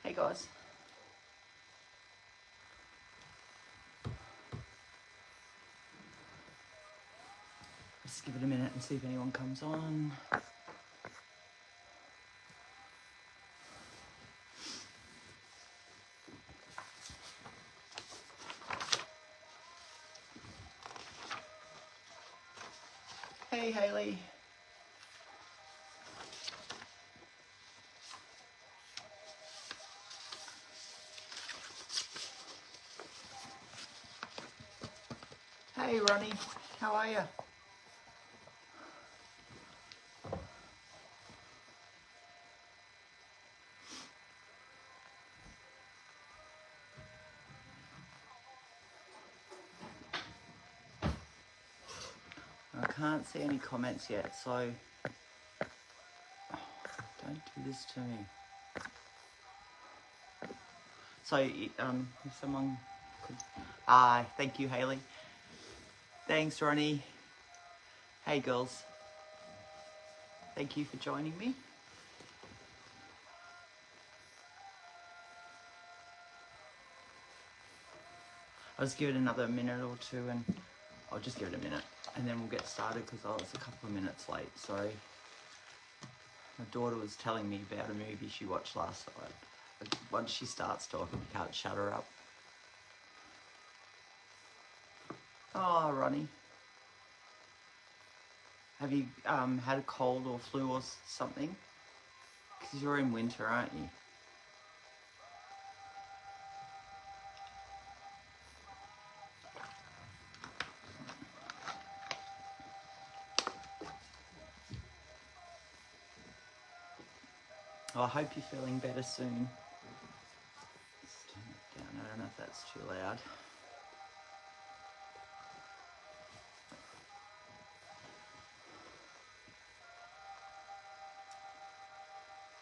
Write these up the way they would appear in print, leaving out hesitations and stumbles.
Hey guys. Let's give it a minute and see if anyone comes on. Hey Hayley. Hey Ronnie, how are you? I can't see any comments yet, so don't do this to me. So, if someone could... thank you, Hayley. Thanks, Ronnie. Hey, girls. Thank you for joining me. I'll just give it another minute or two, and I'll just give it a minute, and then we'll get started, because I was a couple of minutes late, sorry. My daughter was telling me about a movie she watched last night. Once she starts talking, you can't shut her up. Oh, Ronnie. Have you had a cold or flu or something? Because you're in winter, aren't you? Oh, I hope you're feeling better soon. Let's turn it down. I don't know if that's too loud.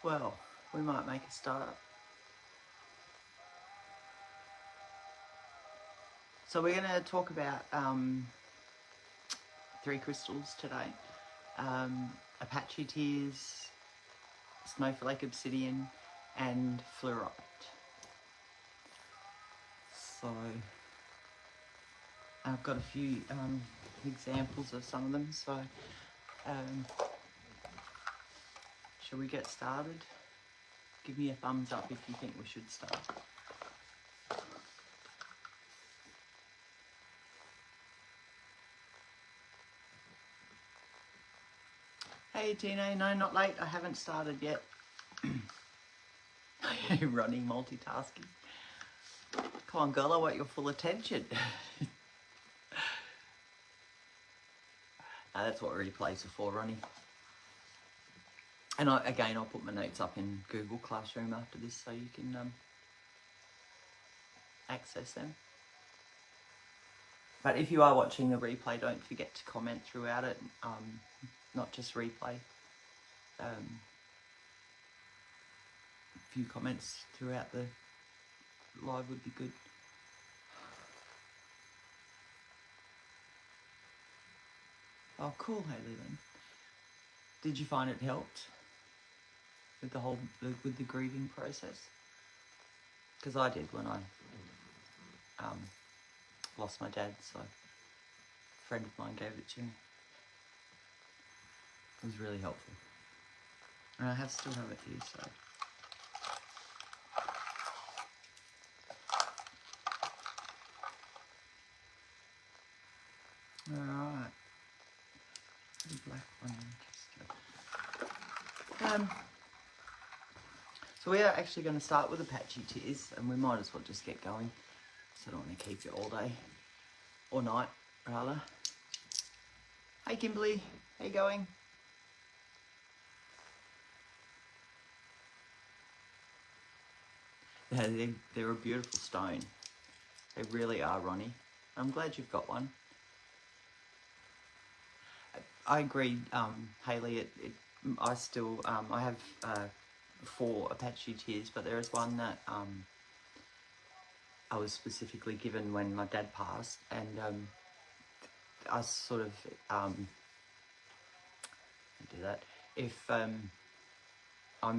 Well, we might make a start. So we're going to talk about 3 crystals today. Apache tears, Snowflake Obsidian, and Fluorite. So I've got a few examples of some of them. So shall we get started? Give me a thumbs up if you think we should start. Hey Tina, no, not late. I haven't started yet. Running, multitasking. Come on, girl, I want your full attention. That's what replays are for, Ronnie. And again, I'll put my notes up in Google Classroom after this so you can access them. But if you are watching the replay, don't forget to comment throughout it, not just replay. A few comments throughout the live would be good. Oh, cool, Hayley then. Did you find it helped with with the grieving process? Because I did when I lost my dad, so a friend of mine gave it to me. It was really helpful. And I still have it here, so. Alright. The black one. So we are actually going to start with Apache tears, and we might as well just get going. So I don't want to keep you all day. Or night, rather. Hey Kimberly, how you going? They're a beautiful stone. They really are, Ronnie. I'm glad you've got one. I agree, Hayley. I have 4 Apache tears, but there is one that I was specifically given when my dad passed, and I sort of you that. If I'm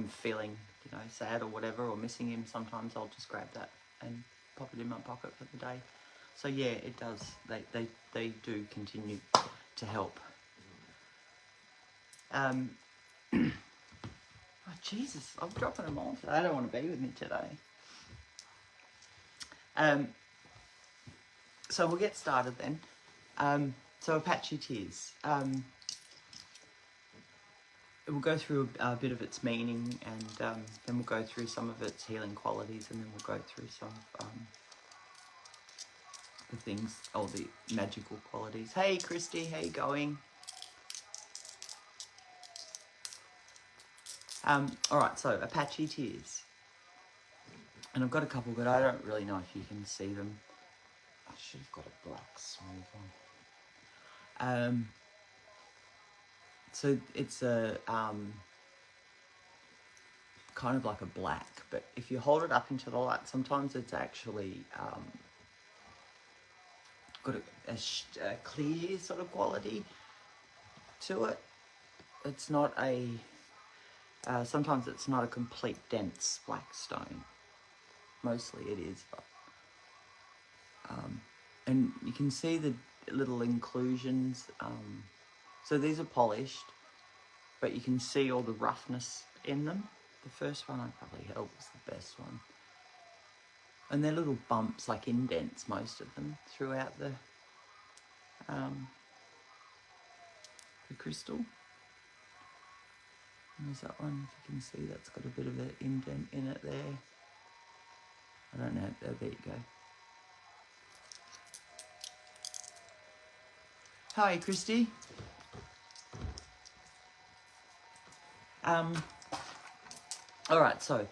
feeling, you know, sad or whatever, or missing him, sometimes I'll just grab that and pop it in my pocket for the day. So yeah, it does. They do continue to help. Oh Jesus, I'm dropping them all today. I don't want to be with me today. So we'll get started then. So Apache tears. We'll go through a bit of its meaning, and then we'll go through some of its healing qualities, and then we'll go through some of the things, all the magical qualities. Hey Christy, how you going? Alright, so Apache tears. And I've got a couple, but I don't really know if you can see them. I should have got a black smooth one. So it's a kind of like a black, but if you hold it up into the light, sometimes it's actually got a clear sort of quality to it. It's not a, sometimes it's not a complete dense black stone. Mostly it is, but, and you can see the little inclusions. So these are polished, but you can see all the roughness in them. The first one I probably held was the best one. And they're little bumps, like indents, most of them, throughout the crystal. And there's that one, if you can see, that's got a bit of an indent in it there. I don't know, there you go. Hi, Christy. Alright, so,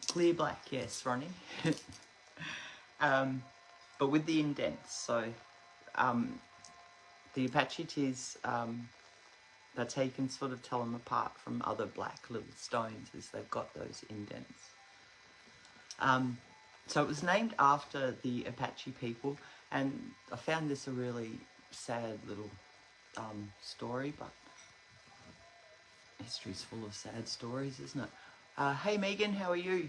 clear black, yes, Ronnie. But with the indents, so, the Apache tears, that's how you can sort of tell them apart from other black little stones, is they've got those indents. So it was named after the Apache people, and I found this a really sad little story, but history's full of sad stories, isn't it? Hey Megan, how are you?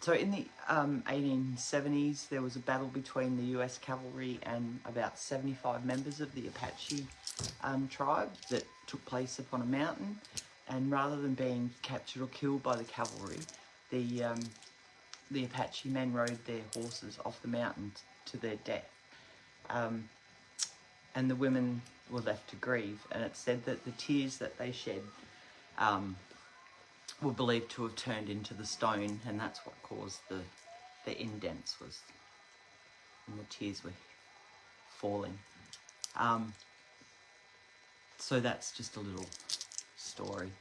So in the 1870s, there was a battle between the US cavalry and about 75 members of the Apache tribe that took place upon a mountain, and rather than being captured or killed by the cavalry, the Apache men rode their horses off the mountain to their death. And the women were left to grieve, and it's said that the tears that they shed were believed to have turned into the stone, and that's what caused the indents, was when the tears were falling. So that's just a little story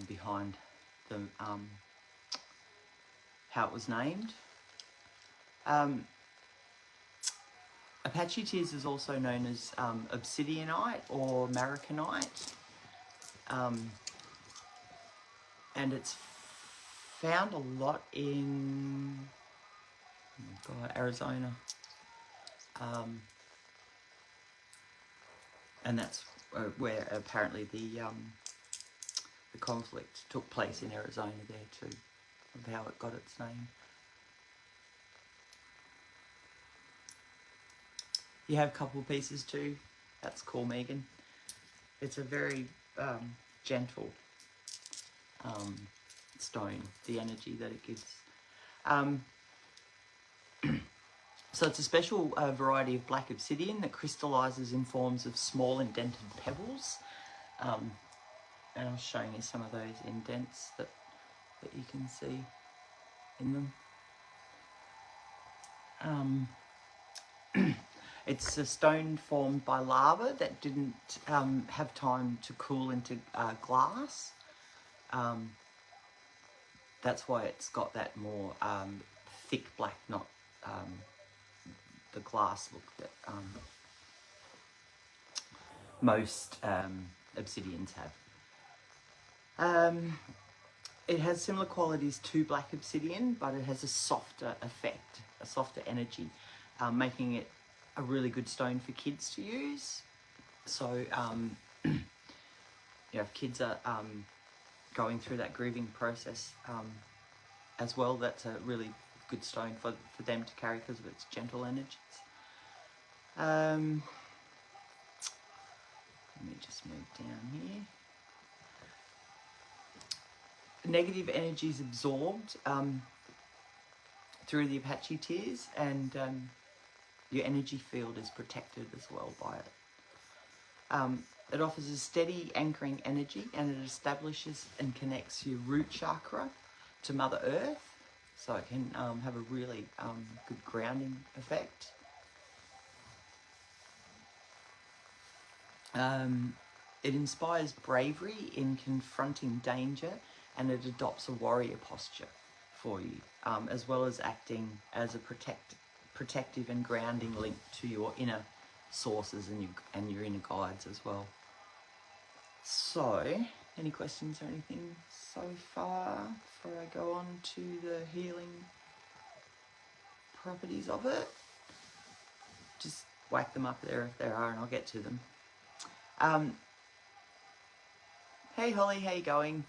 behind the how it was named. Apache tears is also known as obsidianite or Americanite, and it's found a lot in Arizona, and that's where apparently the conflict took place, in Arizona there too, of how it got its name. You have a couple of pieces too. That's cool, Megan. It's a very gentle stone, the energy that it gives. So it's a special variety of black obsidian that crystallizes in forms of small indented pebbles. And I was showing you some of those indents that you can see in them. It's a stone formed by lava that didn't have time to cool into glass. That's why it's got that more thick black, not the glass look that most obsidians have. It has similar qualities to black obsidian, but it has a softer effect, a softer energy, making it a really good stone for kids to use. So if kids are going through that grieving process as well, that's a really good stone for them to carry because of its gentle energies. Let me just move down here. Negative energy is absorbed through the Apache tears, and your energy field is protected as well by it. It offers a steady anchoring energy, and it establishes and connects your root chakra to Mother Earth, so it can have a really good grounding effect. It inspires bravery in confronting danger, and it adopts a warrior posture for you, as well as acting as a protective and grounding link to your inner sources and your inner guides as well. So, any questions or anything so far before I go on to the healing properties of it? Just whack them up there if there are, and I'll get to them. Hey Holly, how you going?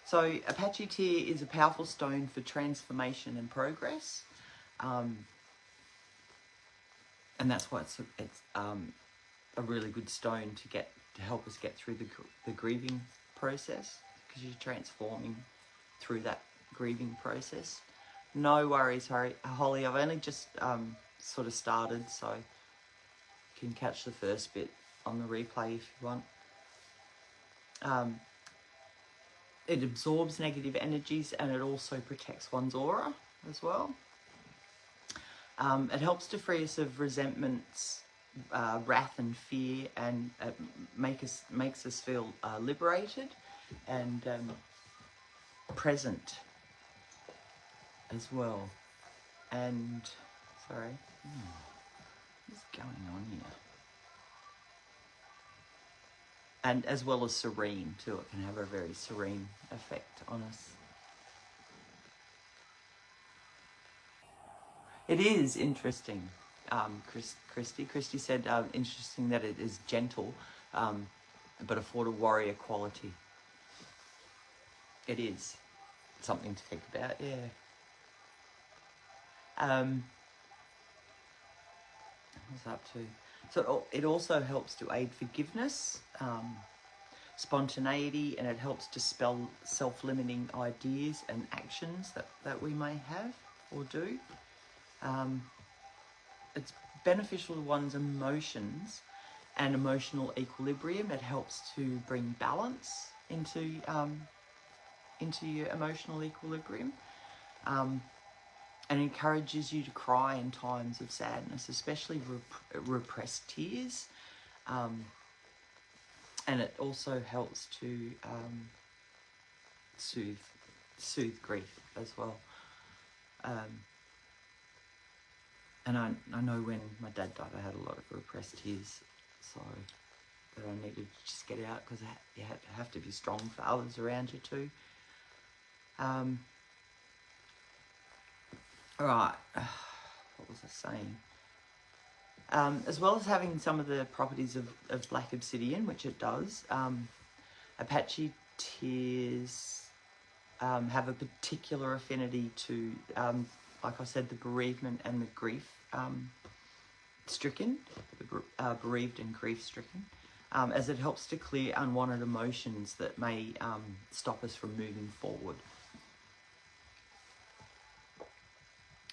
So Apache tear is a powerful stone for transformation and progress, and that's why it's a really good stone to help us get through the grieving process, because you're transforming through that grieving process. No worries, Holly. I've only just sort of started, so you can catch the first bit on the replay if you want. It absorbs negative energies, and it also protects one's aura as well. It helps to free us of resentments, wrath and fear, and makes us feel liberated and present as well. And sorry, what's going on here? And as well as serene too. It can have a very serene effect on us. It is interesting, Christy. Christy said, interesting that it is gentle, but afford a warrior quality. It is something to think about, yeah. What's up to? So it also helps to aid forgiveness, spontaneity, and it helps dispel self-limiting ideas and actions that we may have or do. It's beneficial to one's emotions and emotional equilibrium. It helps to bring balance into your emotional equilibrium, and encourages you to cry in times of sadness, especially repressed tears. And it also helps to soothe grief as well. And I know when my dad died, I had a lot of repressed tears, so that I needed to just get out, because you have to be strong for others around you too. All right, what was I saying? As well as having some of the properties of black obsidian, which it does, Apache tears have a particular affinity to, like I said, the bereavement and the grief stricken, bereaved and grief stricken, as it helps to clear unwanted emotions that may stop us from moving forward.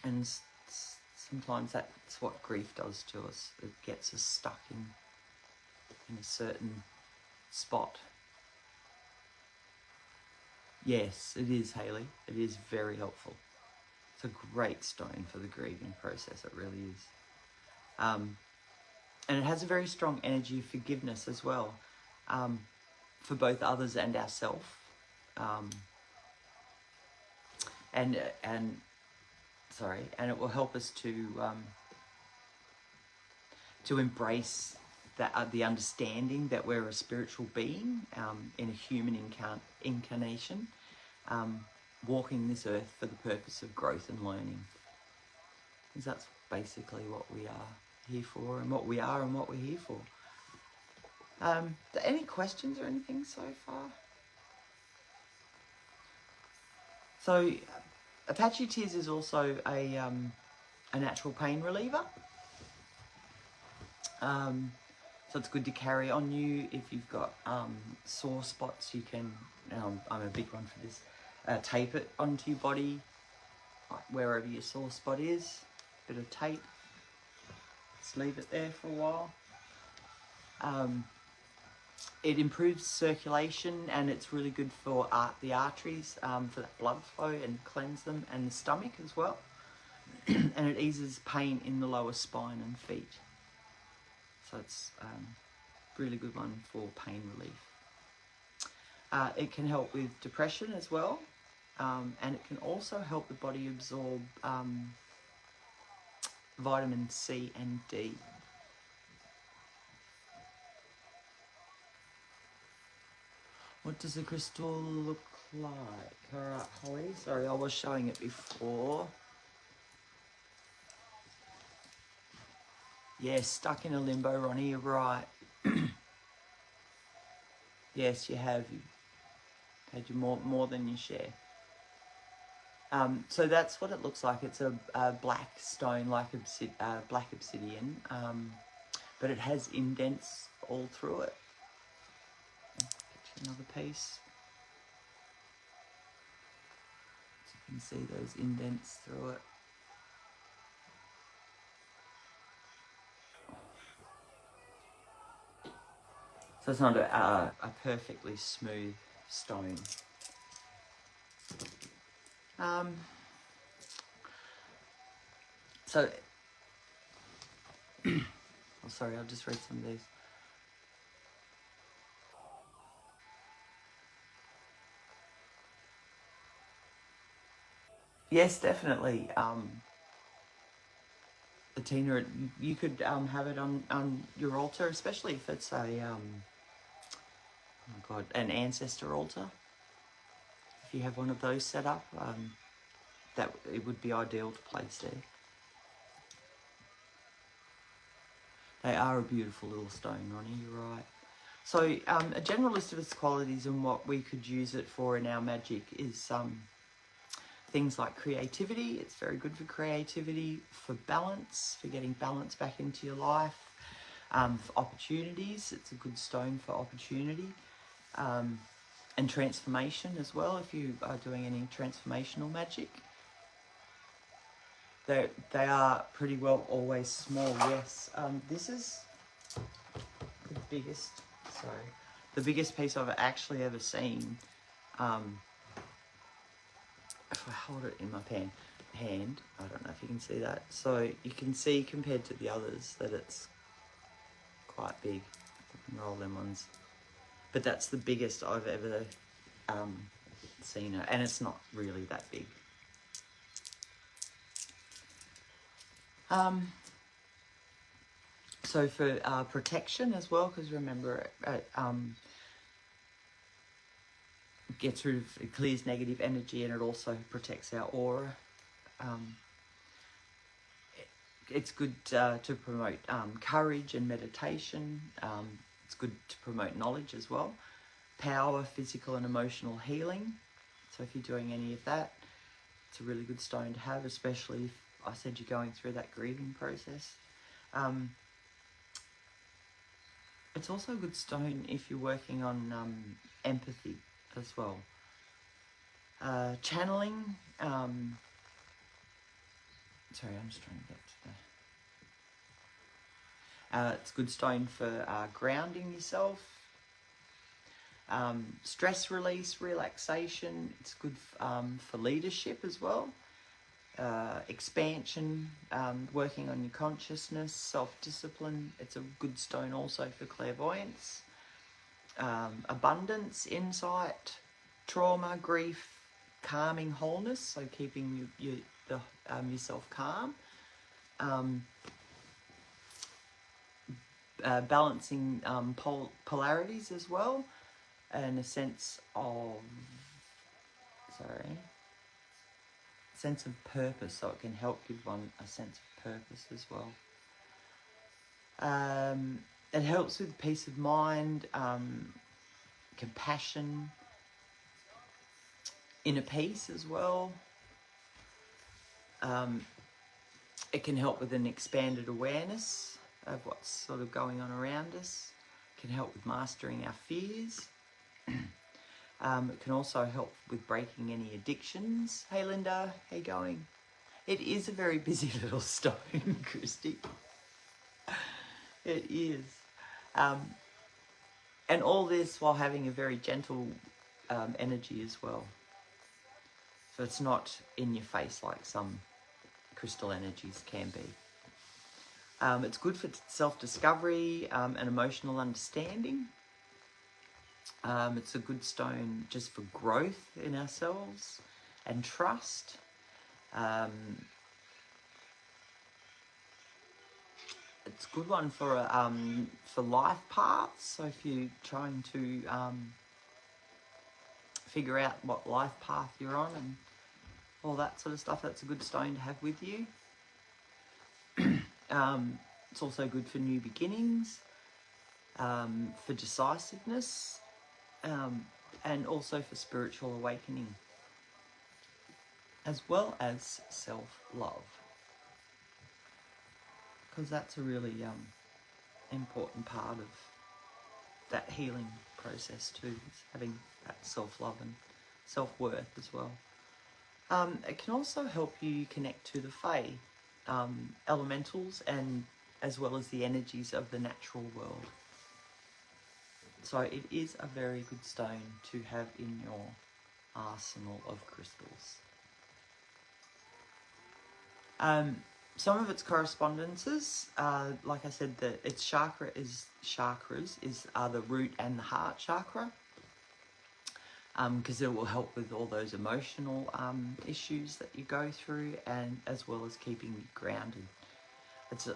And sometimes that's what grief does to us. It gets us stuck in a certain spot. Yes, it is, Hayley. It is very helpful. It's a great stone for the grieving process. It really is. And it has a very strong energy of forgiveness as well, for both others and ourselves. And it will help us to embrace the understanding that we're a spiritual being in a human incarnation, walking this earth for the purpose of growth and learning. Because that's basically what we are here for and what we are and what we're here for. Any questions or anything so far? So Apache Tears is also a natural pain reliever. So it's good to carry on you if you've got sore spots. You can, I'm a big one for this, tape it onto your body, like wherever your sore spot is. Bit of tape. Just leave it there for a while. It improves circulation, and it's really good for the arteries, for that blood flow, and cleanse them, and the stomach as well. And it eases pain in the lower spine and feet. So it's a really good one for pain relief. It can help with depression as well, and it can also help the body absorb vitamin C and D. What does the crystal look like? Alright, Holly. Sorry, I was showing it before. Yeah, stuck in a limbo, Ronnie, you're right. Yes, you have. You've had you more than your share. So that's what it looks like. It's a black stone, like black obsidian, but it has indents all through it. Get you another piece. So you can see those indents through it. So it's not a perfectly smooth stone. So, oh, sorry, I'll just read some of these. Yes, definitely. Tina, you could have it on your altar, especially if it's a oh my God, an ancestor altar. If you have one of those set up, that it would be ideal to place there. They are a beautiful little stone, Ronnie, you're right. So a general list of its qualities and what we could use it for in our magic is things like creativity. It's very good for creativity, for balance, for getting balance back into your life, for opportunities. It's a good stone for opportunity, and transformation as well, if you are doing any transformational magic. They are pretty well always small, yes. This is the biggest piece I've actually ever seen. If I hold it in my hand, I don't know if you can see that. So you can see compared to the others that it's quite big. I can roll them ones. But that's the biggest I've ever seen it, and it's not really that big. So for protection as well, because remember it gets rid of, it clears negative energy, and it also protects our aura. It's good to promote courage and meditation. It's good to promote knowledge as well. Power, physical and emotional healing. So if you're doing any of that, it's a really good stone to have, especially if I said you're going through that grieving process. It's also a good stone if you're working on empathy as well. Channeling. Sorry, I'm just trying to get to the... it's a good stone for grounding yourself. Stress release, relaxation. It's good for leadership as well. Expansion, working on your consciousness, self-discipline. It's a good stone also for clairvoyance. Abundance, insight, trauma, grief, calming wholeness, so keeping yourself calm. Balancing polarities as well, and a sense of purpose, so it can help give one a sense of purpose as well. It helps with peace of mind, compassion, inner peace as well. It can help with an expanded awareness of what's sort of going on around us. It can help with mastering our fears. It can also help with breaking any addictions. Hey Linda, how you going? It is a very busy little stone, Christy. It is. And all this while having a very gentle energy as well. So it's not in your face like some crystal energies can be. It's good for self-discovery and emotional understanding. It's a good stone just for growth in ourselves and trust. It's a good one for life paths. So if you're trying to figure out what life path you're on and all that sort of stuff, that's a good stone to have with you. It's also good for new beginnings, for decisiveness, and also for spiritual awakening, as well as self-love, because that's a really important part of that healing process too, is having that self-love and self-worth as well. It can also help you connect to the Fae, elementals, and as well as the energies of the natural world. So it is a very good stone to have in your arsenal of crystals. Some of its correspondences, like I said, its chakras are the root and the heart chakra, because it will help with all those emotional issues that you go through, and as well as keeping you grounded. Its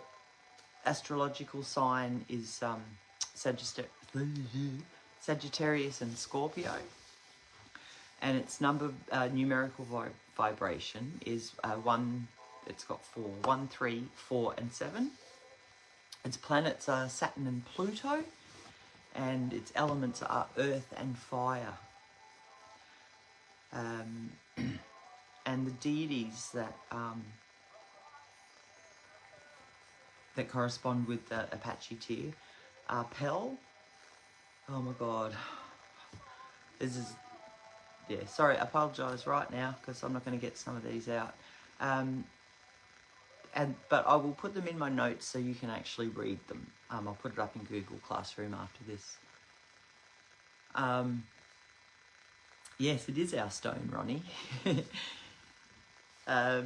astrological sign is Sagittarius and Scorpio, and its numerical vibration is 1. It's got 4, 1, 3, 4, and 7. Its planets are Saturn and Pluto, and its elements are earth and fire. And the deities that correspond with the Apache tier are Pel. Oh my God, this is, yeah, sorry, I apologise right now because I'm not going to get some of these out. But I will put them in my notes so you can actually read them. I'll put it up in Google Classroom after this. Yes, it is our stone, Ronnie. Oh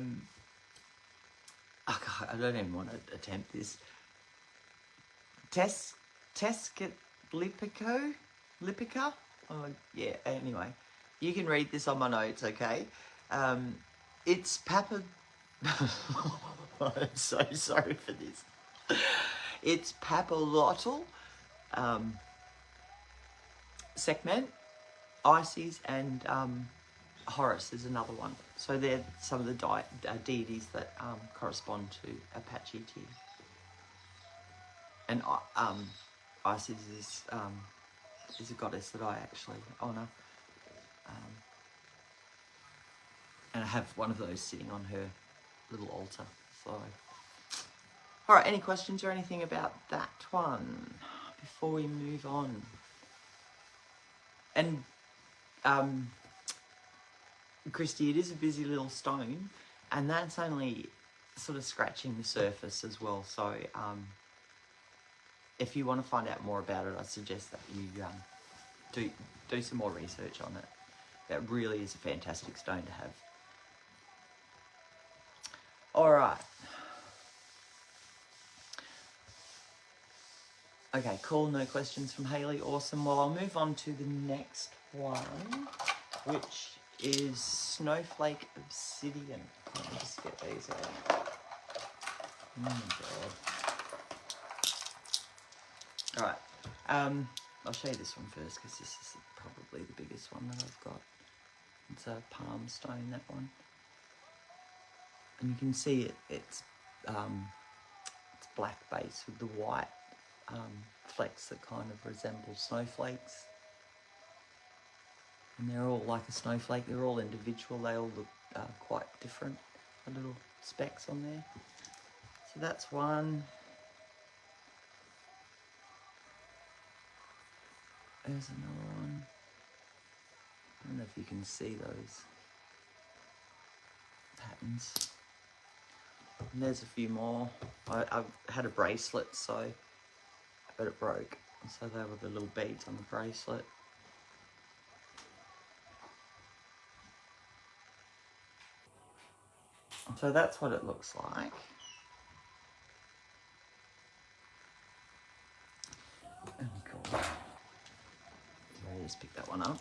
God, I don't even want to attempt this. Lipica? Oh, yeah, anyway. You can read this on my notes, okay? It's Papa... I'm so sorry for this. It's Papalotl, Sekhmet, Isis, and Horus is another one. So they're some of the deities that correspond to Apache tier. And Isis is a goddess that I actually honour. And I have one of those sitting on her little altar. So, all right, any questions or anything about that one before we move on? And Christy, it is a busy little stone, and that's only sort of scratching the surface as well. So if you want to find out more about it, I suggest that you do some more research on it. That really is a fantastic stone to have. All right. Okay, cool. No questions from Hayley. Awesome. Well, I'll move on to the next one, which is Snowflake Obsidian. Let me just get these out. Oh my God. All right. I'll show you this one first because this is probably the biggest one that I've got. It's a palm stone, that one. And you can see it's black base with the white flecks that kind of resemble snowflakes. And they're all like a snowflake. They're all individual. They all look quite different. The little specks on there. So that's one. There's another one. I don't know if you can see those patterns. And there's a few more. I've had a bracelet, but it broke. So they were the little beads on the bracelet. So that's what it looks like. Oh God. I'll just pick that one up.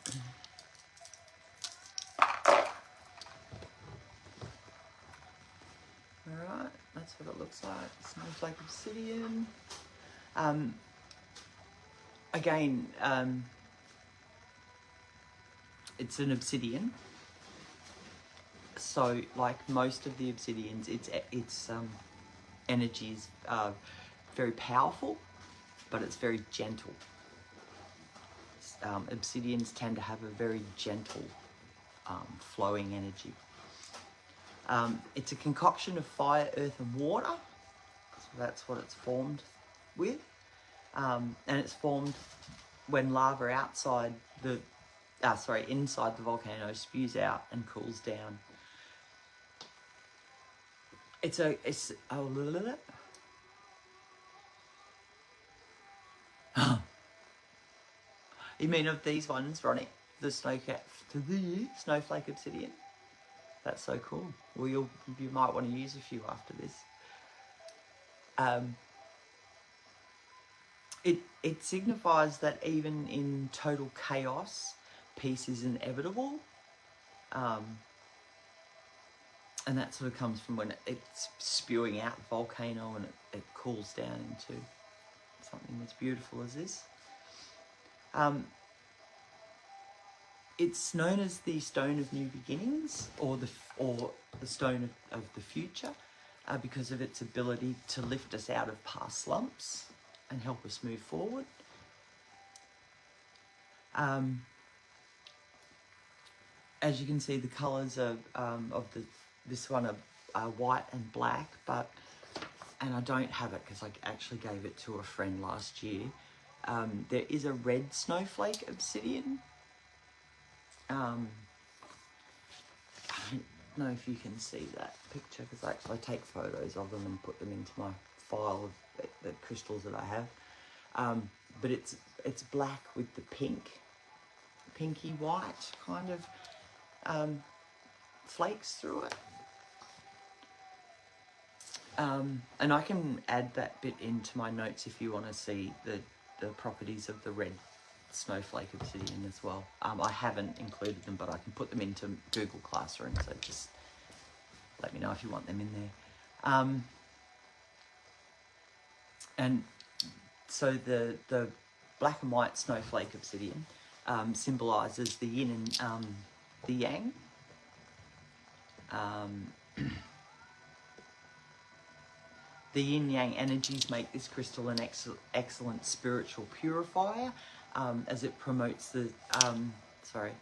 Alright, that's what it looks like. Snowflake Obsidian. Again, it's an obsidian. So, like most of the obsidians, its energy is very powerful, but it's very gentle. Obsidians tend to have a very gentle, flowing energy. It's a concoction of fire, earth, and water. So that's what it's formed with, and it's formed when lava inside the volcano spews out and cools down. You mean of these ones, Ronnie? The snowflake obsidian? That's so cool. Well, you might want to use a few after this. It signifies that even in total chaos, peace is inevitable. And that sort of comes from when it's spewing out the volcano and it cools down into something as beautiful as this. It's known as the Stone of New Beginnings, or the Stone of the Future, because of its ability to lift us out of past slumps and help us move forward. As you can see, the colours of this one are white and black, and I don't have it because I actually gave it to a friend last year. There is a red snowflake obsidian. I don't know if you can see that picture because I take photos of them and put them into my file of the crystals that I have. But it's black with the pinky white kind of flakes through it. And I can add that bit into my notes if you want to see the properties of the red snowflake obsidian as well. I haven't included them, but I can put them into Google Classroom, so just let me know if you want them in there. And so the black and white snowflake obsidian symbolises the yin and the yang. The yin-yang energies make this crystal an excellent spiritual purifier, as it promotes the, sorry,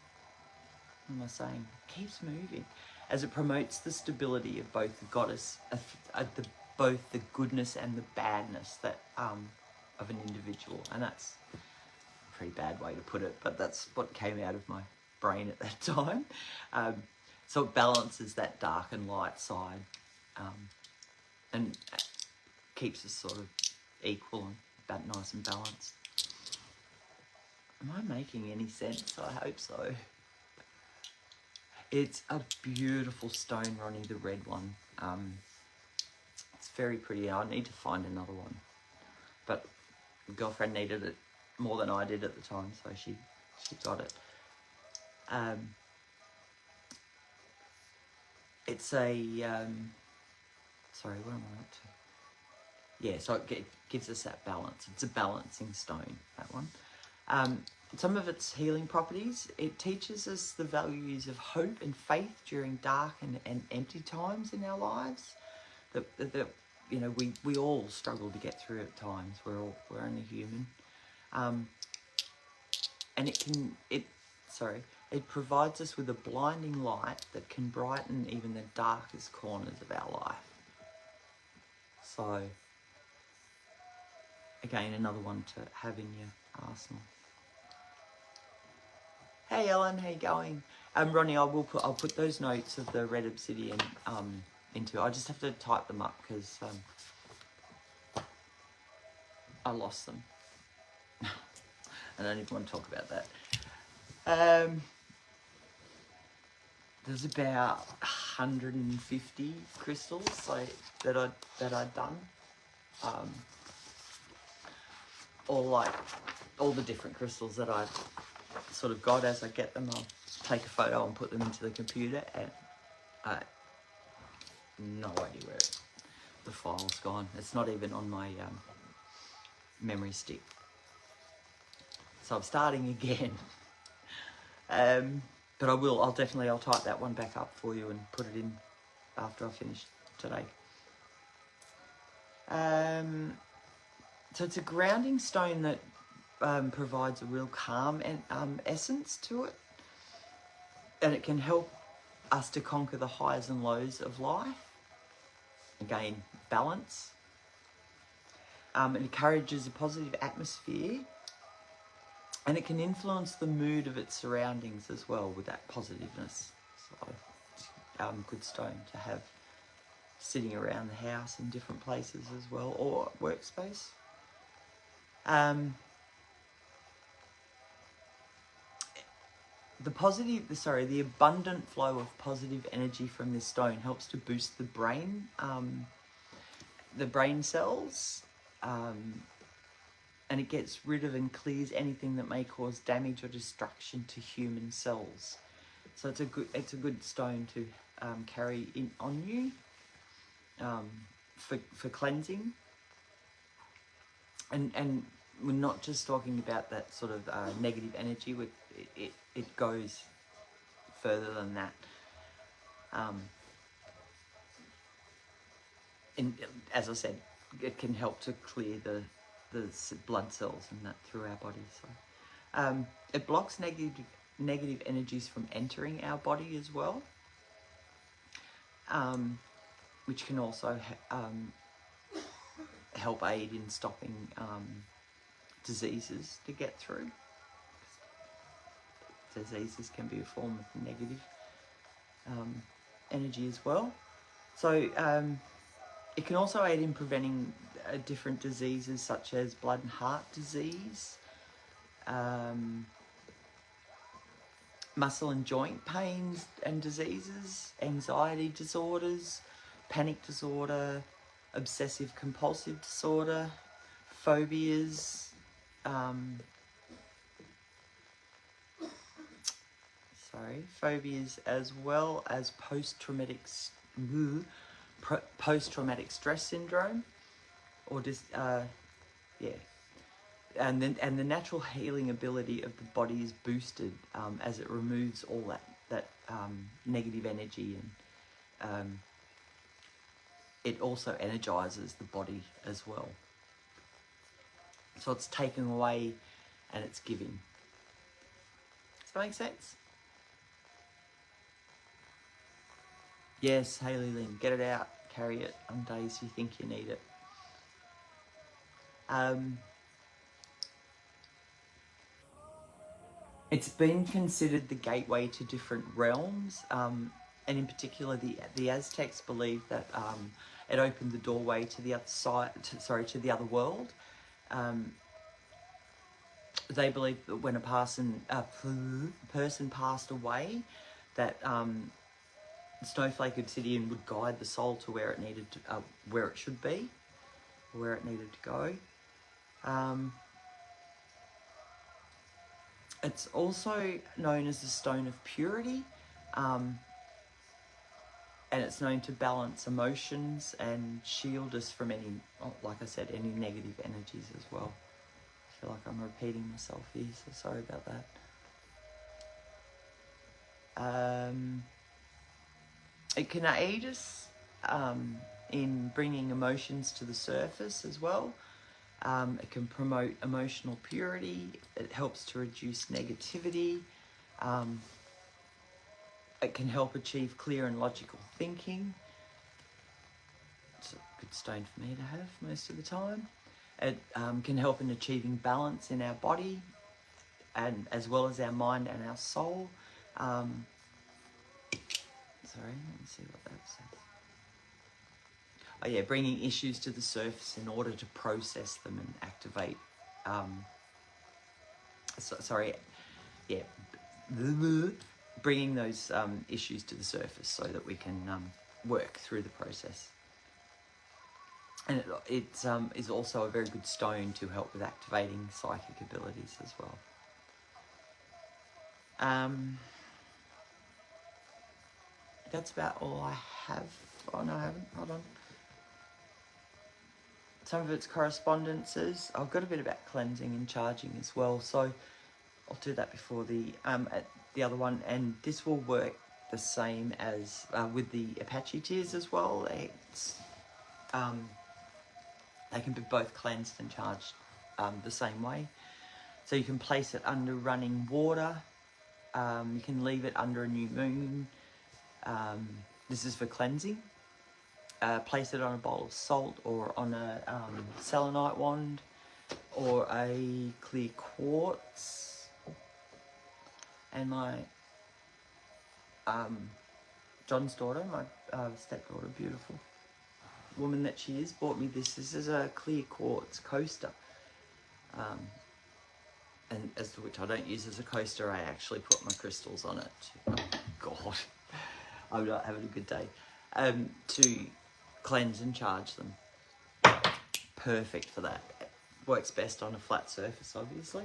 what am I saying? Keeps moving. As it promotes the stability of both the goddess, both the goodness and the badness that of an individual. And that's a pretty bad way to put it, but that's what came out of my brain at that time. So it balances that dark and light side, and keeps us sort of equal and nice and balanced. Am I making any sense? I hope so. It's a beautiful stone, Ronnie, the red one. It's very pretty. I need to find another one. But my girlfriend needed it more than I did at the time, so she got it. It's a, sorry, what am I up to? Yeah, so it gives us that balance. It's a balancing stone, that one. Some of its healing properties, it teaches us the values of hope and faith during dark and empty times in our lives. That you know, we all struggle to get through at times. We're only human. And it provides us with a blinding light that can brighten even the darkest corners of our life. So, again, another one to have in your arsenal. Hey Ellen, how you going? Ronnie, I'll put those notes of the red obsidian into. I just have to type them up because I lost them. I don't even want to talk about that. There's about 150 crystals that I'd done. All the different crystals that I sort of got. As I get them, I'll take a photo and put them into the computer, and I no idea where the file's gone. It's not even on my memory stick. So I'm starting again. But I'll type that one back up for you and put it in after I finish today. So it's a grounding stone that provides a real calm and essence to it. And it can help us to conquer the highs and lows of life. Again, balance. It encourages a positive atmosphere. And it can influence the mood of its surroundings as well with that positiveness. So, good stone to have sitting around the house in different places as well, or workspace. The abundant flow of positive energy from this stone helps to boost the brain cells. And it gets rid of and clears anything that may cause damage or destruction to human cells. So it's a good stone to carry on you for cleansing. And we're not just talking about that sort of negative energy. It goes further than that. And as I said, it can help to clear the blood cells and that through our body. So it blocks negative energies from entering our body as well, which can also help aid in stopping diseases to get through. Diseases can be a form of negative energy as well. So it can also aid in preventing different diseases such as blood and heart disease, muscle and joint pains and diseases, anxiety disorders, panic disorder, obsessive compulsive disorder, phobias, as well as post-traumatic stress syndrome, or and the natural healing ability of the body is boosted as it removes all that negative energy, and it also energizes the body as well. So it's taking away and it's giving. Does that make sense? Yes, Hayley Lynn, get it out, carry it on days you think you need it. It's been considered the gateway to different realms, and in particular, the Aztecs believed that it opened the doorway to the other side. To the other world. They believed that when a person passed away, that Snowflake Obsidian would guide the soul to where it needed to, where it should be, where it needed to go. It's also known as the Stone of Purity, and it's known to balance emotions and shield us from any, like I said, any negative energies as well. I feel like I'm repeating myself here, so sorry about that. It can aid us in bringing emotions to the surface as well. It can promote emotional purity. It helps to reduce negativity. It can help achieve clear and logical thinking. It's a good stone for me to have most of the time. It can help in achieving balance in our body, and as well as our mind and our soul. Sorry, let me see what that says. Oh yeah, bringing issues to the surface in order to process them and activate. Bringing those issues to the surface so that we can work through the process. And it is also a very good stone to help with activating psychic abilities as well. That's about all I have. Oh no, I haven't. Hold on. Some of its correspondences. I've got a bit about cleansing and charging as well, so I'll do that before the other one. And this will work the same as with the Apache tears as well. It's they can be both cleansed and charged the same way. So you can place it under running water. You can leave it under a new moon. This is for cleansing. Place it on a bowl of salt or on a selenite wand or a clear quartz. And my John's daughter, my stepdaughter, beautiful woman that she is, bought me this. This is a clear quartz coaster. And as to which I don't use as a coaster, I actually put my crystals on it. Oh God, I'm not having a good day. To cleanse and charge them. Perfect for that. It works best on a flat surface, obviously.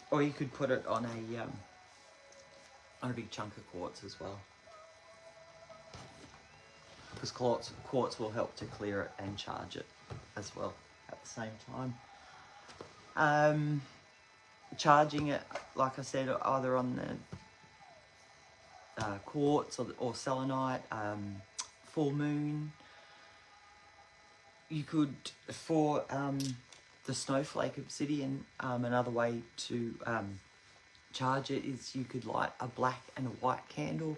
Or you could put it on a big chunk of quartz as well. Because quartz will help to clear it and charge it as well at the same time. Charging it, like I said, either on the quartz or selenite, full moon. You could, for the Snowflake Obsidian, another way to charge it is you could light a black and a white candle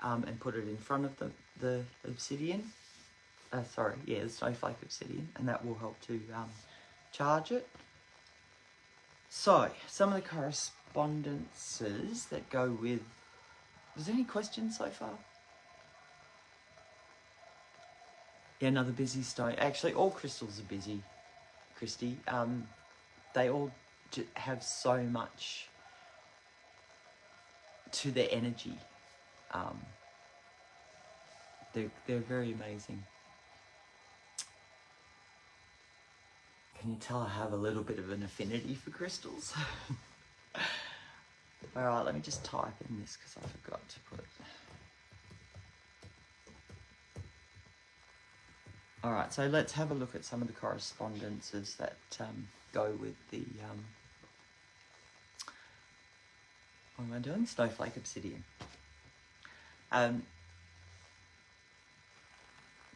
and put it in front of the Obsidian. The Snowflake Obsidian, and that will help to charge it. So, some of the correspondences that go with... Was there any questions so far? Yeah, another busy stone. Actually, all crystals are busy, Christy. They all have so much to their energy. They're very amazing. Can you tell I have a little bit of an affinity for crystals? Alright, let me just type in this because I forgot to put it. Alright, so let's have a look at some of the correspondences that go with the... what am I doing? Snowflake Obsidian.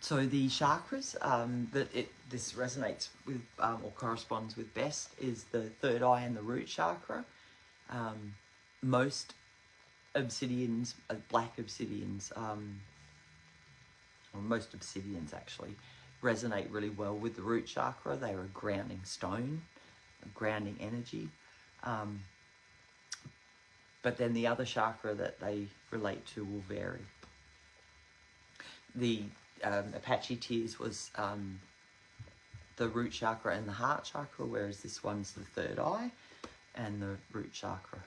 So the chakras this resonates with or corresponds with best is the third eye and the root chakra. Most obsidians, black obsidians, or most obsidians actually, resonate really well with the root chakra. They are a grounding stone, a grounding energy. But then the other chakra that they relate to will vary. The Apache tears was the root chakra and the heart chakra, whereas this one's the third eye and the root chakra.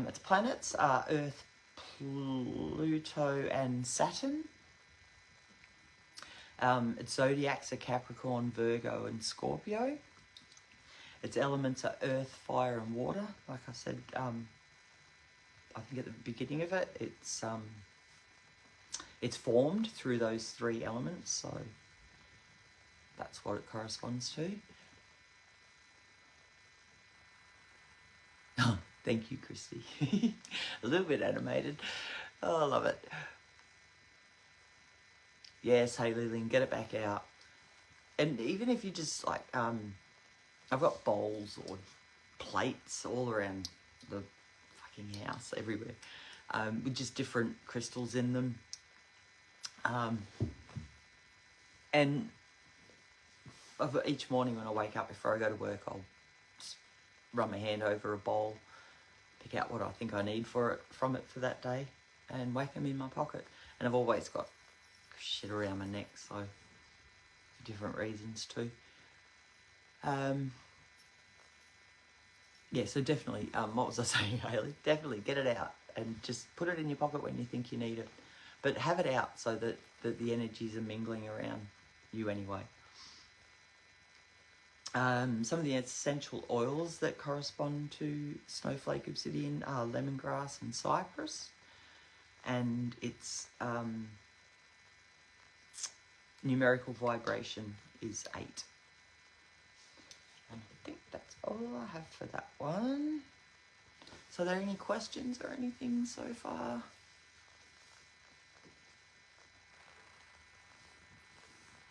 Its planets are Earth, Pluto and Saturn. Its zodiacs are Capricorn, Virgo and Scorpio. Its elements are earth, fire and water. Like I said, I think at the beginning of it, it's formed through those three elements, so that's what it corresponds to. Oh, thank you, Christy. A little bit animated. Oh, I love it. Yes, hey Lillian, get it back out. And even if you just like, I've got bowls or plates all around the fucking house, everywhere, with just different crystals in them. And each morning when I wake up before I go to work, I'll just run my hand over a bowl, pick out what I think I need from it for that day, and whack them in my pocket. And I've always got shit around my neck, so for different reasons too. Yeah, so definitely, what was I saying, Hayley? Definitely get it out and just put it in your pocket when you think you need it. But have it out so that the energies are mingling around you anyway. Some of the essential oils that correspond to Snowflake Obsidian are lemongrass and cypress. And its numerical vibration is 8. And I think that's all I have for that one. So are there any questions or anything so far?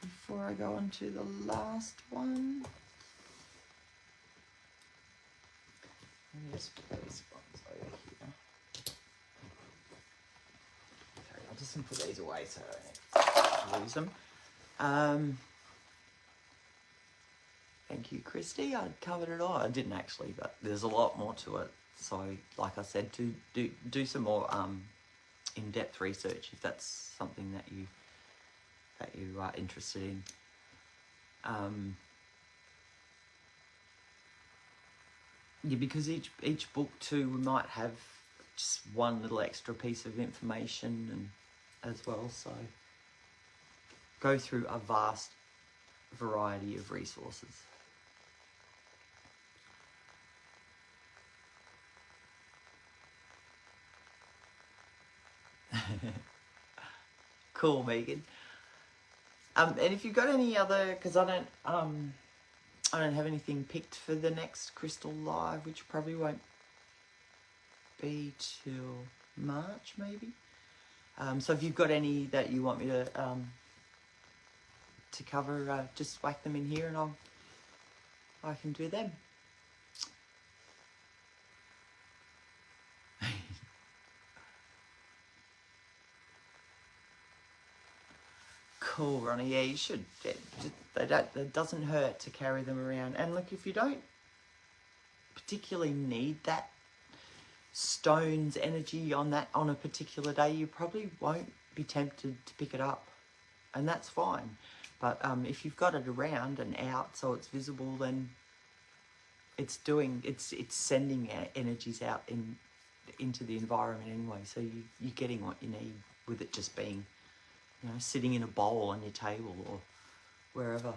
Before I go on to the last one. Let me just put these ones over here. Sorry, I'll just put these away so I don't lose them. Thank you, Christy. I covered it all. I didn't actually, but there's a lot more to it. So, like I said, to do some more in-depth research if that's something that you are interested in. Yeah, because each book too might have just one little extra piece of information and as well. So go through a vast variety of resources. Cool, Megan. And if you've got any other, because I don't have anything picked for the next Crystal Live, which probably won't be till March, maybe. So if you've got any that you want me to cover, just whack them in here, and I can do them. Cool, Ronnie. Yeah, you should. It doesn't hurt to carry them around. And look, if you don't particularly need that stone's energy on a particular day, you probably won't be tempted to pick it up, and that's fine. But if you've got it around and out, so it's visible, then it's sending energies out into the environment anyway. So you're getting what you need with it just being, sitting in a bowl on your table or wherever.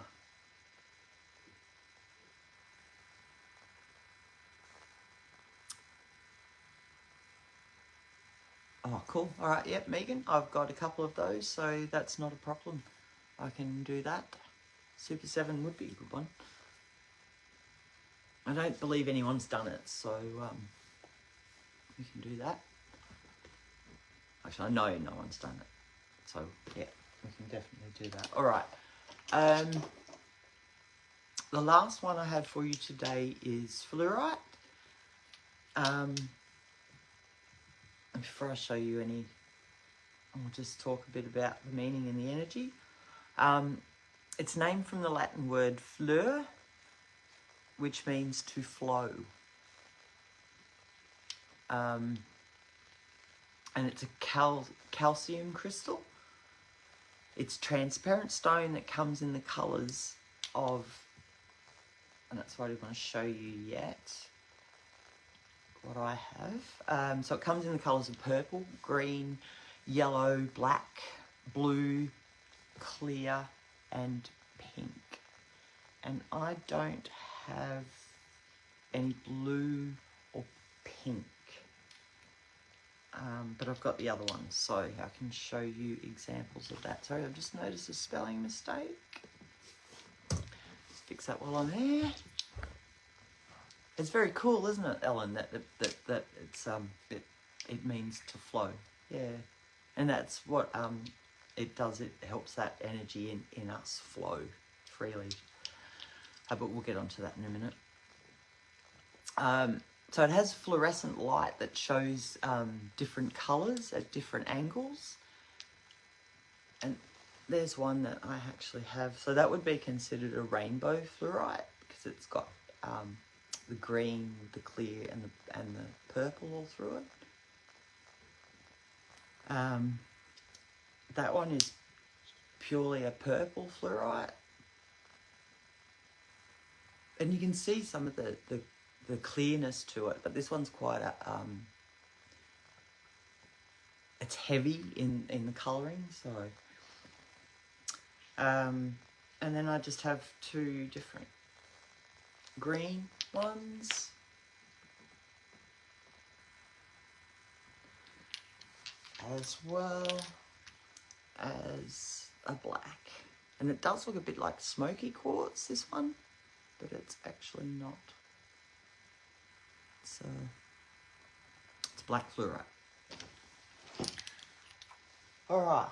Oh, cool. All right, yep, Megan, I've got a couple of those, so that's not a problem. I can do that. Super 7 would be a good one. I don't believe anyone's done it, so we can do that. Actually, I know no one's done it, so yeah, we can definitely do that. All right. The last one I have for you today is Fluorite. Before I show you any, I'll just talk a bit about the meaning and the energy. It's named from the Latin word fleur, which means to flow. And it's a calcium crystal. It's transparent stone that comes in the colours of, and that's what I want to show you yet, what I have. So it comes in the colours of purple, green, yellow, black, blue, clear, and pink. And I don't have any blue or pink. But I've got the other ones, so I can show you examples of that. Sorry, I've just noticed a spelling mistake. Let's fix that while I'm there. It's very cool, isn't it, Ellen? That it's it means to flow. Yeah, and that's what it helps that energy in us flow freely. But we'll get onto that in a minute. So it has fluorescent light that shows different colours at different angles. And there's one that I actually have. So that would be considered a rainbow fluorite because it's got the green, the clear, and the purple all through it. That one is purely a purple fluorite. And you can see some of the clearness to it, but this one's quite it's heavy in the colouring, so and then I just have two different green ones, as well as a black, and it does look a bit like smoky quartz, this one, but it's actually not. It's black fluorite. All right,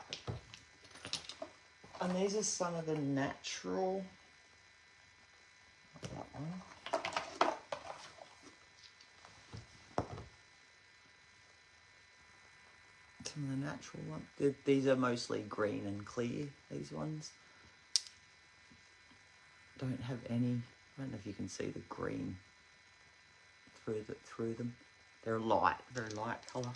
and these are some of the natural. That one. Some of the natural ones. These are mostly green and clear. These ones don't have any. I don't know if you can see the green through them. They're light, very light colour.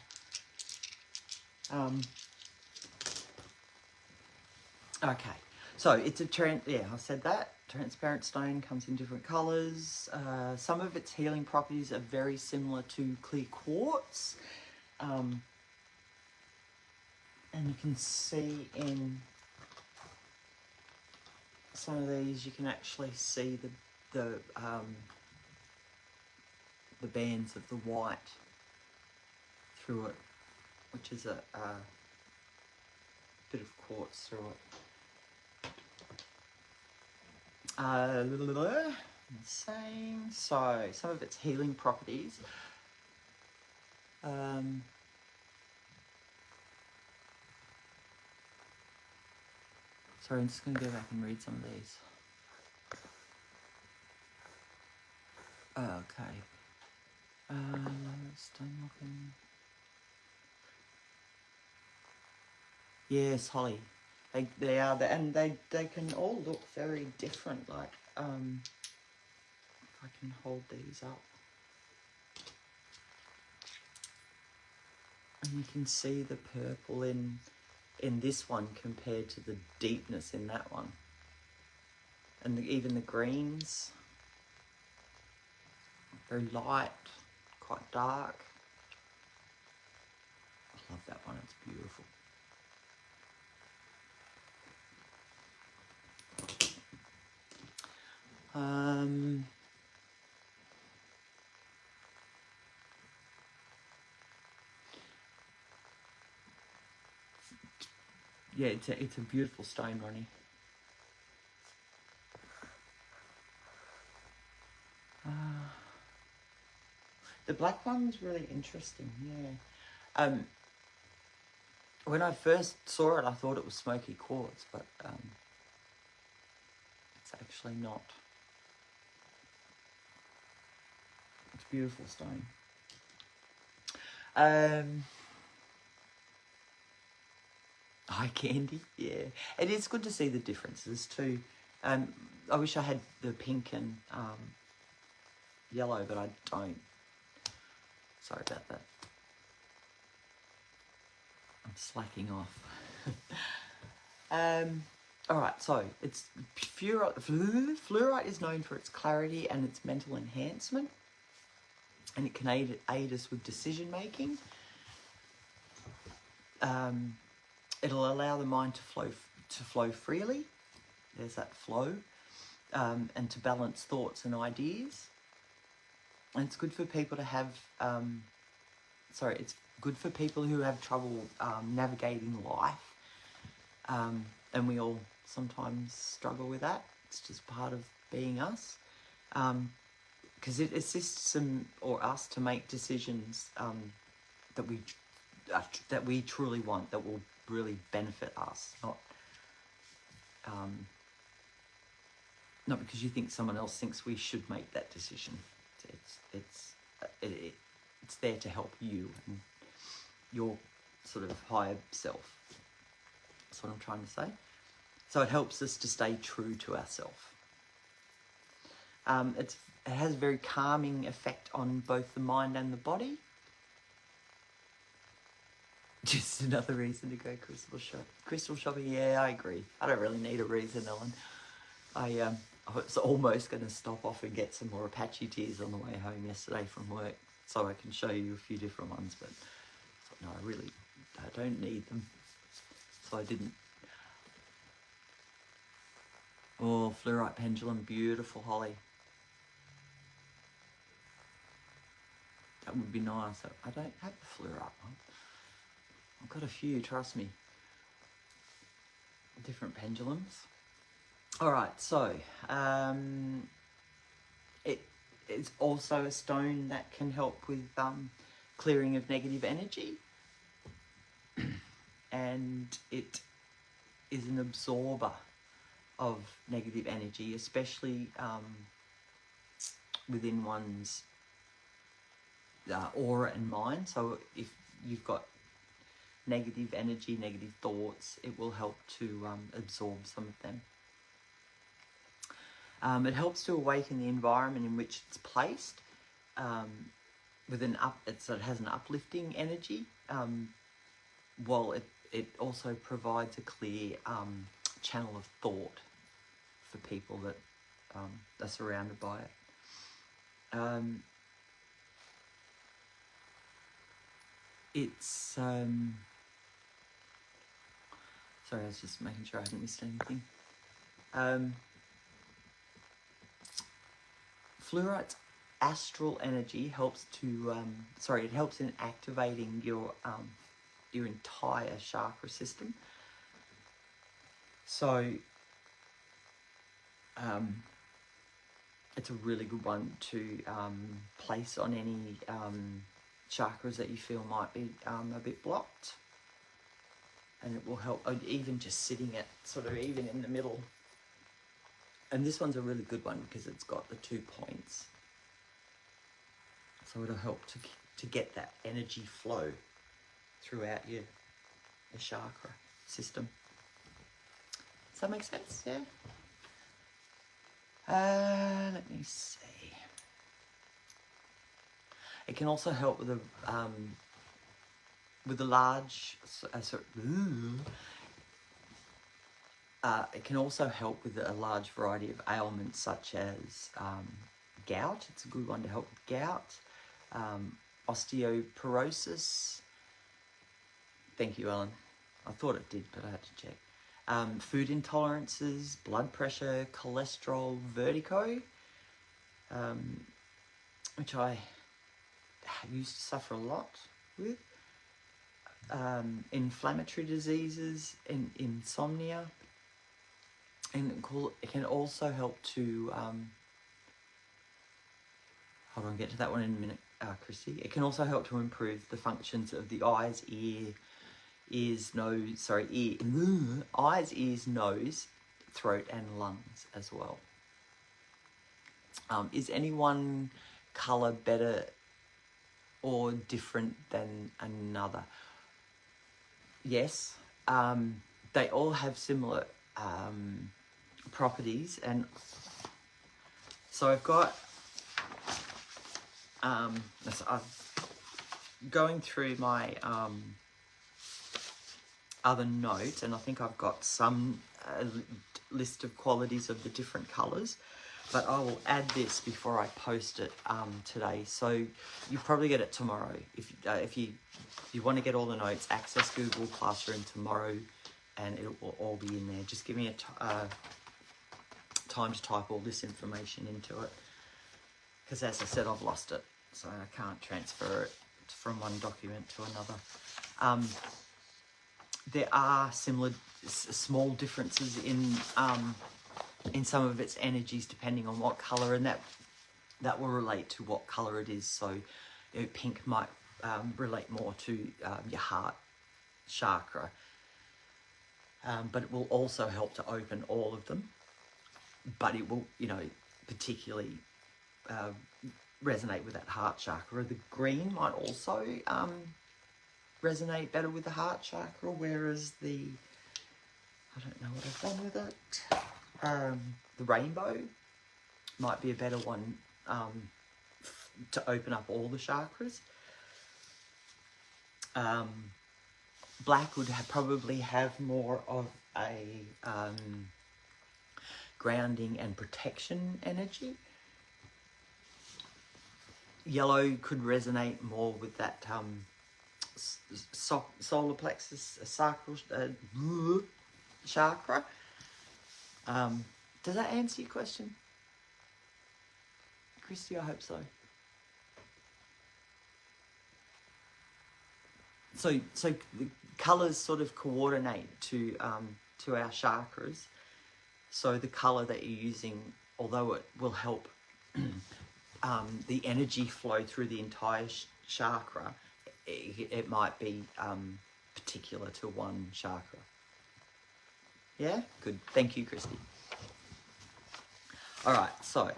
Okay, so it's I said that. Transparent stone comes in different colours. Some of its healing properties are very similar to clear quartz. And you can see in some of these, you can actually see the bands of the white through it, which is a bit of quartz through it. Same. So some of its healing properties. Sorry, I'm just going to go back and read some of these. Okay. Stone looking. Yes, holly. They are, and they can all look very different. Like, if I can hold these up, and you can see the purple in this one compared to the deepness in that one, and even the greens, very light, quite dark. I love that one. It's beautiful. Yeah, it's a beautiful stone, Ronnie. The black one's really interesting, yeah. When I first saw it, I thought it was smoky quartz, but it's actually not. It's a beautiful stone. Eye candy, yeah. It is good to see the differences too. I wish I had the pink and yellow, but I don't. Sorry about that. I'm slacking off. Alright, so it's fluorite is known for its clarity and its mental enhancement, and it can aid us with decision making. It'll allow the mind to flow freely. There's that flow, and to balance thoughts and ideas. And it's good for people to have. It's good for people who have trouble navigating life, and we all sometimes struggle with that. It's just part of being us, because it assists us to make decisions that we truly want, that will really benefit us, not because you think someone else thinks we should make that decision. It's there to help you and your sort of higher self. That's what I'm trying to say. So it helps us to stay true to ourselves. It has a very calming effect on both the mind and the body. Just another reason to go crystal shopping. Yeah, I agree. I don't really need a reason, Ellen. I was almost going to stop off and get some more Apache teas on the way home yesterday from work, so I can show you a few different ones. But no, I don't need them, so I didn't. Oh, fluorite pendulum, beautiful, Holly. That would be nice. I don't have the fluorite one. I've got a few, trust me. Different pendulums. All right, so it's also a stone that can help with clearing of negative energy, and it is an absorber of negative energy, especially within one's aura and mind. So if you've got negative energy, negative thoughts, it will help to absorb some of them. It helps to awaken the environment in which it's placed, with it has an uplifting energy, while it also provides a clear channel of thought for people that are surrounded by it. It's sorry, I was just making sure I hadn't missed anything. Fluorite's astral energy helps to it helps in activating your entire chakra system. So it's a really good one to place on any chakras that you feel might be a bit blocked, and it will help. Even just sitting it sort of even in the middle. And this one's a really good one because it's got the 2 points, so it'll help to get that energy flow throughout your chakra system. Does that make sense? Yeah. Let me see. It can also help with a large. It can also help with a large variety of ailments such as gout. It's a good one to help with gout, osteoporosis. Thank you, Ellen. I thought it did, but I had to check. Food intolerances, blood pressure, cholesterol, vertigo, which I used to suffer a lot with. Inflammatory diseases, insomnia. And it can also help to, hold on, get to that one in a minute, Christy. It can also help to improve the functions of the eyes, eyes, nose, throat, and lungs as well. Is any one colour better or different than another? Yes, they all have similar properties, and so I've got I'm going through my other notes, and I think I've got some list of qualities of the different colours, but I will add this before I post it today, so you'll probably get it tomorrow. If you want to get all the notes, access Google Classroom tomorrow, and it will all be in there. Just give me a time to type all this information into it, because as I said, I've lost it, so I can't transfer it from one document to another. There are similar small differences in some of its energies depending on what colour, and that will relate to what colour it is. So pink might relate more to your heart chakra, but it will also help to open all of them. But it will, you know, particularly resonate with that heart chakra. The green might also resonate better with the heart chakra, whereas the, I don't know what I've done with it, the rainbow might be a better one to open up all the chakras. Black would probably have more of a grounding and protection energy. Yellow could resonate more with that solar plexus, sacral chakra. Does that answer your question, Christy? I hope so. So the colours sort of coordinate to our chakras. So the colour that you're using, although it will help the energy flow through the entire chakra, it might be particular to one chakra. Yeah? Good. Thank you, Christy. All right, so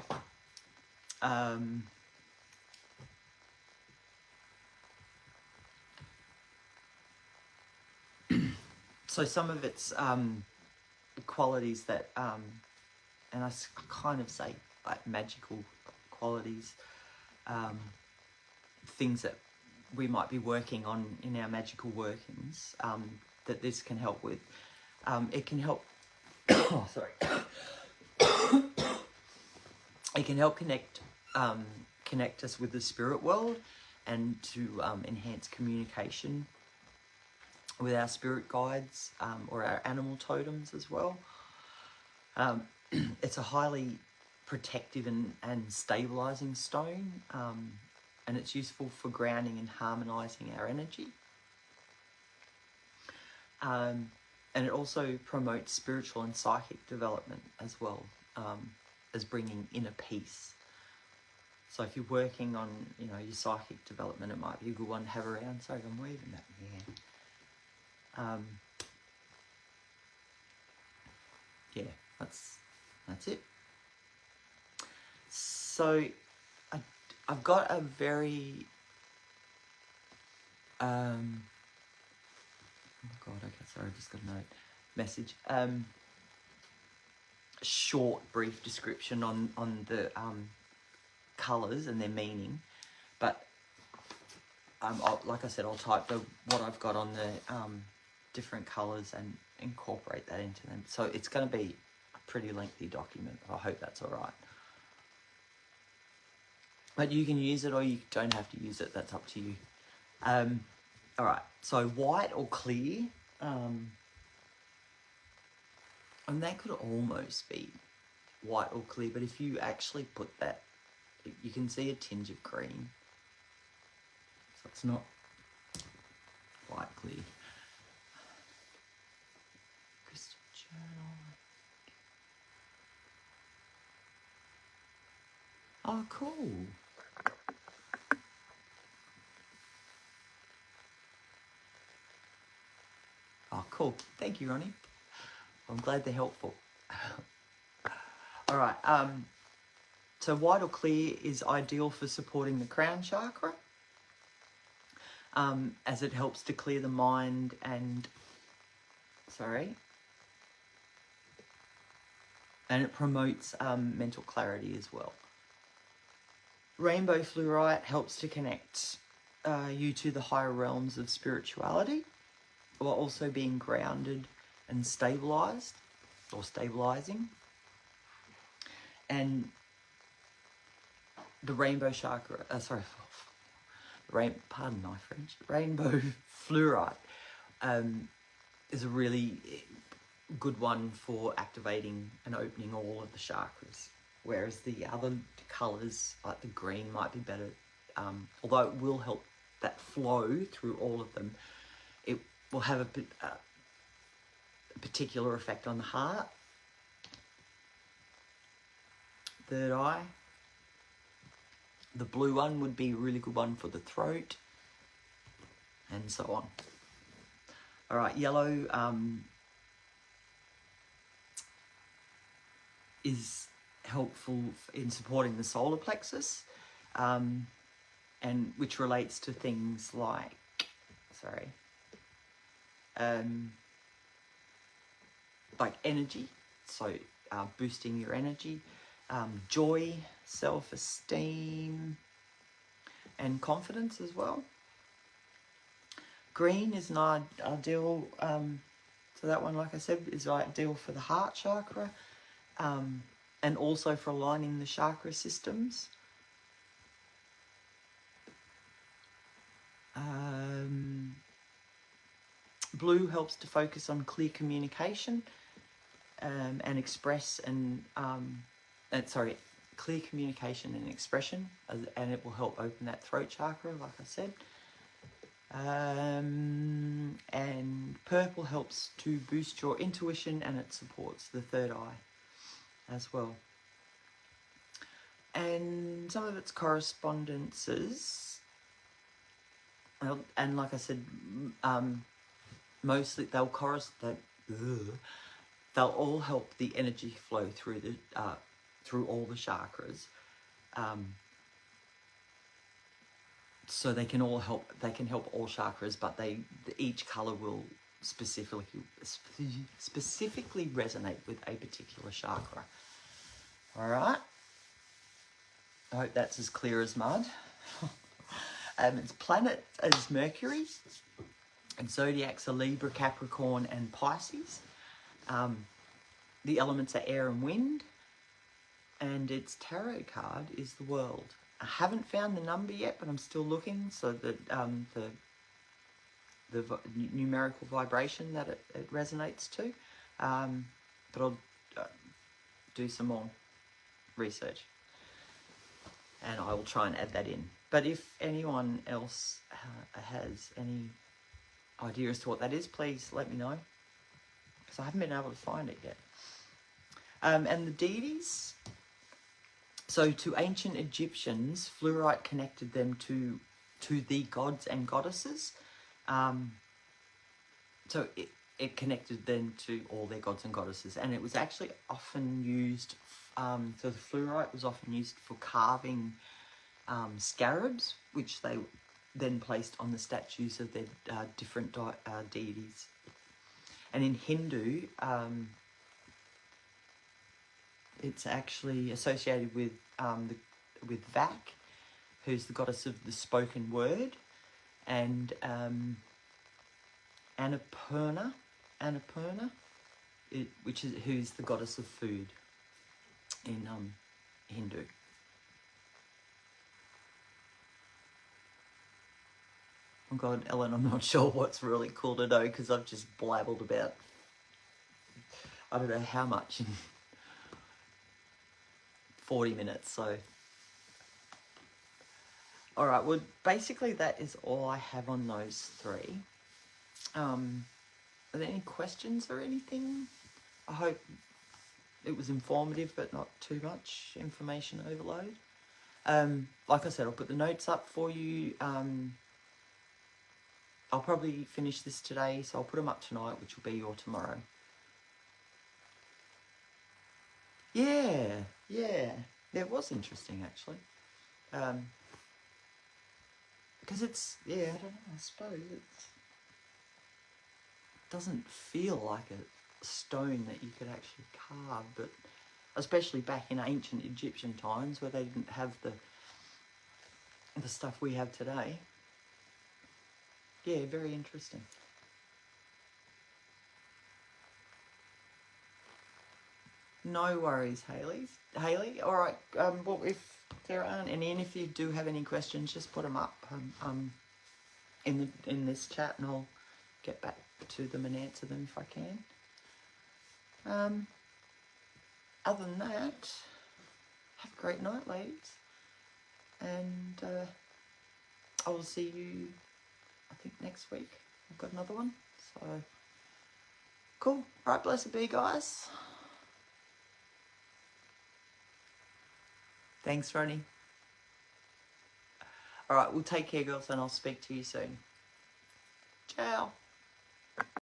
so some of its qualities that, and I kind of say like magical qualities, things that we might be working on in our magical workings, that this can help with. It can help, oh, sorry. It can help connect us with the spirit world and to enhance communication with our spirit guides or our animal totems as well. It's a highly protective and stabilizing stone, and it's useful for grounding and harmonizing our energy. And it also promotes spiritual and psychic development as well, as bringing inner peace. So if you're working on, you know, your psychic development, it might be a good one to have around. Sorry, I'm waving that in the hand. Yeah, that's it. So I've got a very oh god, okay, sorry, I just got a message. Short, brief description on the colours and their meaning, but like I said, I'll type what I've got on the different colours and incorporate that into them. So it's going to be a pretty lengthy document. I hope that's all right. But you can use it or you don't have to use it. That's up to you. All right. So white or clear, and that could almost be white or clear. But if you actually put that, you can see a tinge of green. So it's not white clear. Crystal journal. Oh, cool. Oh, cool. Thank you, Ronnie. I'm glad they're helpful. All right. So white or clear is ideal for supporting the crown chakra, as it helps to clear the mind and, and it promotes mental clarity as well. Rainbow fluorite helps to connect you to the higher realms of spirituality, while also being grounded and stabilized, or stabilizing. And the rainbow chakra, pardon my French, rainbow fluorite is a really good one for activating and opening all of the chakras, whereas the other colours, like the green, might be better, although it will help that flow through all of them. It will have a particular effect on the heart, third eye. The blue one would be a really good one for the throat, and so on. All right, yellow is helpful in supporting the solar plexus, and which relates to things like, like energy, so boosting your energy, joy, self-esteem, and confidence as well. Green is an ideal, so that one, like I said, is ideal for the heart chakra, and also for aligning the chakra systems. Blue helps to focus on clear communication, and express clear communication and expression, and it will help open that throat chakra, like I said. And purple helps to boost your intuition, and it supports the third eye as well. And some of its correspondences, and like I said, mostly they'll all help the energy flow through through all the chakras, so they can help all chakras, but each color will specifically resonate with a particular chakra. All right, I hope that's as clear as mud. Its planet is Mercury, and zodiacs are Libra, Capricorn, and Pisces. The elements are air and wind, and its tarot card is the World. I haven't found the number yet, but I'm still looking, so that the numerical vibration that it resonates to. But I'll do some more research, and I will try and add that in. But if anyone else has any idea as to what that is, please let me know, because I haven't been able to find it yet. And the deities, so to ancient Egyptians, fluorite connected them to the gods and goddesses. So it connected them to all their gods and goddesses, and it was actually often used, so the fluorite was often used for carving scarabs, which they then placed on the statues of their different deities. And in Hindu, it's actually associated with Vak, who's the goddess of the spoken word, and Annapurna, who's the goddess of food in Hindu. Oh God, Ellen, I'm not sure what's really cool to know, because I've just blabbled about I don't know how much in 40 minutes, so. All right, well, basically that is all I have on those three. Are there any questions or anything? I hope it was informative, but not too much information overload. Like I said, I'll put the notes up for you. I'll probably finish this today, so I'll put them up tonight, which will be your tomorrow. Yeah, it was interesting, actually. Because it's, I don't know, I suppose it doesn't feel like a stone that you could actually carve, but especially back in ancient Egyptian times where they didn't have the stuff we have today. Yeah, very interesting. No worries, Hayley. All right. Well, if there aren't any, and if you do have any questions, just put them up in this chat, and I'll get back to them and answer them if I can. Other than that, have a great night, ladies, and I will see you, I think, next week. I've got another one, so cool. All right, blessed be, guys. Thanks, Ronnie. All right, well, take care, girls, and I'll speak to you soon. Ciao.